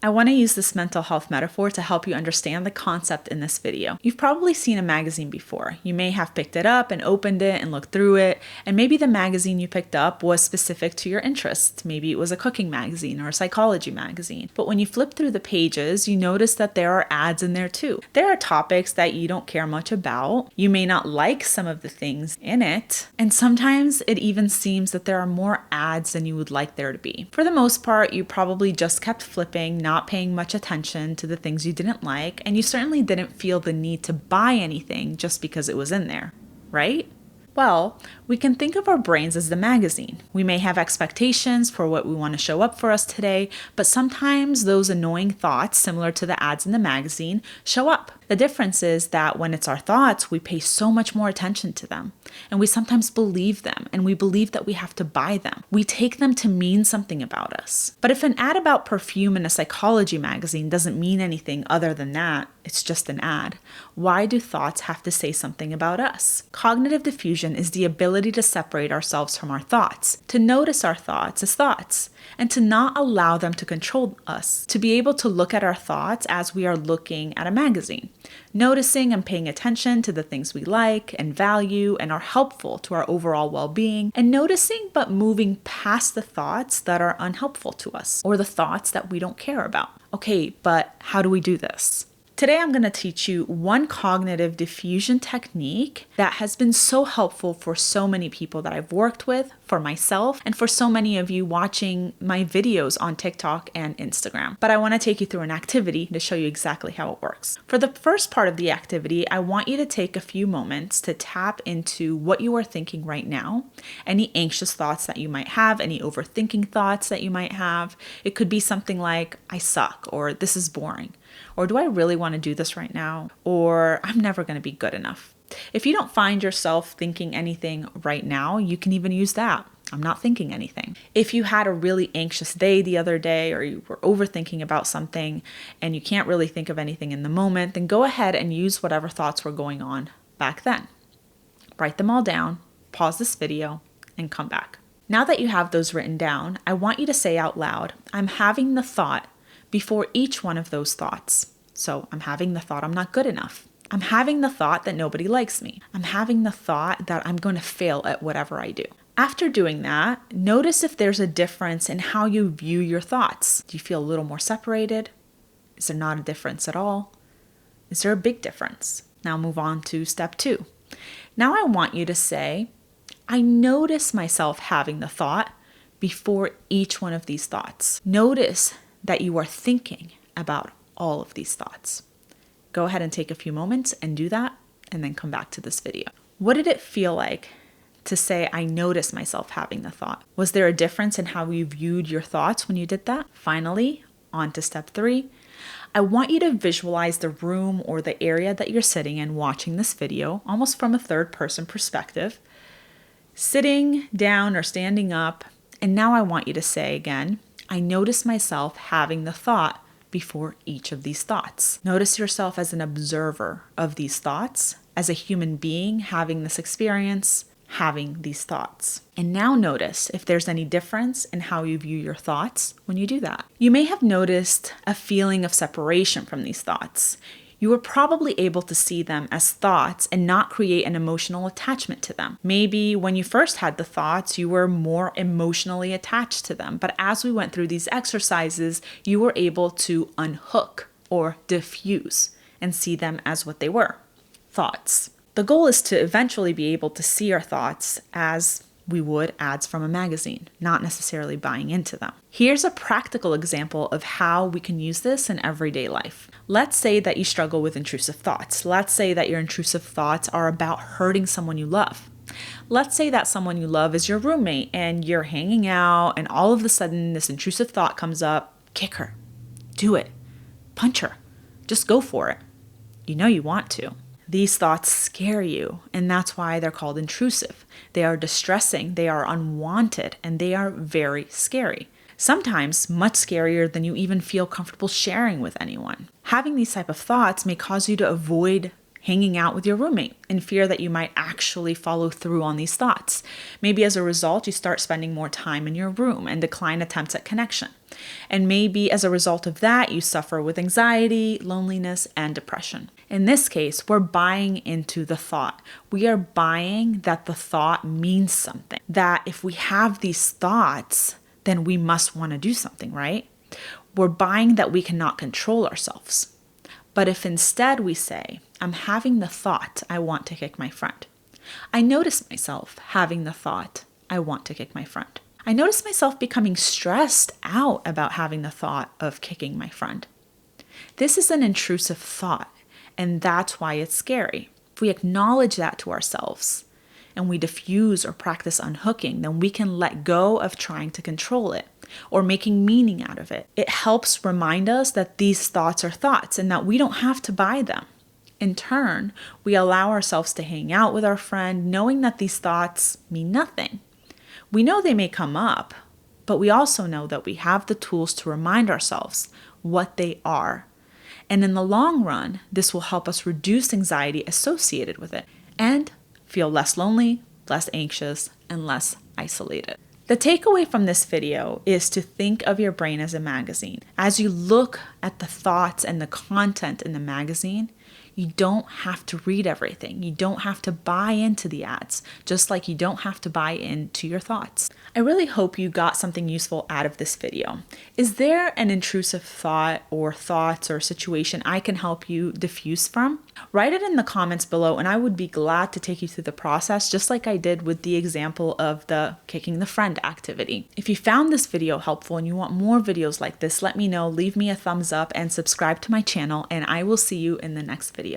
I want to use this mental health metaphor to help you understand the concept in this video. You've probably seen a magazine before. You may have picked it up and opened it and looked through it, and maybe the magazine you picked up was specific to your interests. Maybe it was a cooking magazine or a psychology magazine. But when you flip through the pages, you notice that there are ads in there too. There are topics that you don't care much about. You may not like some of the things in it, and sometimes it even seems that there are more ads than you would like there to be. For the most part, you probably just kept flipping, not paying much attention to the things you didn't like, and you certainly didn't feel the need to buy anything just because it was in there, right? Well, we can think of our brains as the magazine. We may have expectations for what we want to show up for us today, but sometimes those annoying thoughts, similar to the ads in the magazine, show up. The difference is that when it's our thoughts, we pay so much more attention to them, and we sometimes believe them, and we believe that we have to buy them. We take them to mean something about us. But if an ad about perfume in a psychology magazine doesn't mean anything other than that, it's just an ad, why do thoughts have to say something about us? Cognitive diffusion is the ability to separate ourselves from our thoughts, to notice our thoughts as thoughts, and to not allow them to control us, to be able to look at our thoughts as we are looking at a magazine, noticing and paying attention to the things we like and value and are helpful to our overall well-being, and noticing but moving past the thoughts that are unhelpful to us or the thoughts that we don't care about. Okay, but how do we do this? Today, I'm going to teach you one cognitive diffusion technique that has been so helpful for so many people that I've worked with, for myself, and for so many of you watching my videos on TikTok and Instagram. But I want to take you through an activity to show you exactly how it works. For the first part of the activity, I want you to take a few moments to tap into what you are thinking right now, any anxious thoughts that you might have, any overthinking thoughts that you might have. It could be something like, I suck, or this is boring. Or do I really want to do this right now? Or I'm never going to be good enough. If you don't find yourself thinking anything right now, you can even use that. I'm not thinking anything. If you had a really anxious day the other day, or you were overthinking about something and you can't really think of anything in the moment, then go ahead and use whatever thoughts were going on back then. Write them all down, pause this video, and come back. Now that you have those written down, I want you to say out loud, I'm having the thought before each one of those thoughts. So I'm having the thought I'm not good enough. I'm having the thought that nobody likes me. I'm having the thought that I'm going to fail at whatever I do. After doing that, notice if there's a difference in how you view your thoughts. Do you feel a little more separated? Is there not a difference at all? Is there a big difference? Now move on to step 2. Now I want you to say, I notice myself having the thought before each one of these thoughts. Notice that you are thinking about all of these thoughts. Go ahead and take a few moments and do that, and then come back to this video. What did it feel like to say, I notice myself having the thought? Was there a difference in how you viewed your thoughts when you did that? Finally, on to step 3. I want you to visualize the room or the area that you're sitting in watching this video, almost from a third-person perspective, sitting down or standing up. And now I want you to say again, I notice myself having the thought before each of these thoughts. Notice yourself as an observer of these thoughts, as a human being having this experience, having these thoughts. And now notice if there's any difference in how you view your thoughts when you do that. You may have noticed a feeling of separation from these thoughts. You were probably able to see them as thoughts and not create an emotional attachment to them. Maybe when you first had the thoughts, you were more emotionally attached to them. But as we went through these exercises, you were able to unhook or diffuse and see them as what they were, thoughts. The goal is to eventually be able to see our thoughts as we would ads from a magazine, not necessarily buying into them. Here's a practical example of how we can use this in everyday life. Let's say that you struggle with intrusive thoughts. Let's say that your intrusive thoughts are about hurting someone you love. Let's say that someone you love is your roommate and you're hanging out and all of a sudden this intrusive thought comes up, kick her, do it, punch her, just go for it. You know you want to. These thoughts scare you, and that's why they're called intrusive. They are distressing, they are unwanted, and they are very scary. Sometimes much scarier than you even feel comfortable sharing with anyone. Having these type of thoughts may cause you to avoid hanging out with your roommate in fear that you might actually follow through on these thoughts. Maybe as a result, you start spending more time in your room and decline attempts at connection. And maybe as a result of that, you suffer with anxiety, loneliness, and depression. In this case, we're buying into the thought. We are buying that the thought means something, that if we have these thoughts, then we must want to do something, right? We're buying that we cannot control ourselves. But if instead we say, I'm having the thought, I want to kick my friend. I notice myself having the thought, I want to kick my friend. I notice myself becoming stressed out about having the thought of kicking my friend. This is an intrusive thought, and that's why it's scary. If we acknowledge that to ourselves and we diffuse or practice unhooking, then we can let go of trying to control it or making meaning out of it. It helps remind us that these thoughts are thoughts and that we don't have to buy them. In turn, we allow ourselves to hang out with our friend knowing that these thoughts mean nothing. We know they may come up, but we also know that we have the tools to remind ourselves what they are. And in the long run, this will help us reduce anxiety associated with it and feel less lonely, less anxious, and less isolated. The takeaway from this video is to think of your brain as a magazine. As you look at the thoughts and the content in the magazine, you don't have to read everything. You don't have to buy into the ads, just like you don't have to buy into your thoughts. I really hope you got something useful out of this video. Is there an intrusive thought or thoughts or situation I can help you diffuse from? Write it in the comments below and I would be glad to take you through the process, just like I did with the example of the kicking the friend activity. If you found this video helpful and you want more videos like this, let me know, leave me a thumbs up and subscribe to my channel, and I will see you in the next video.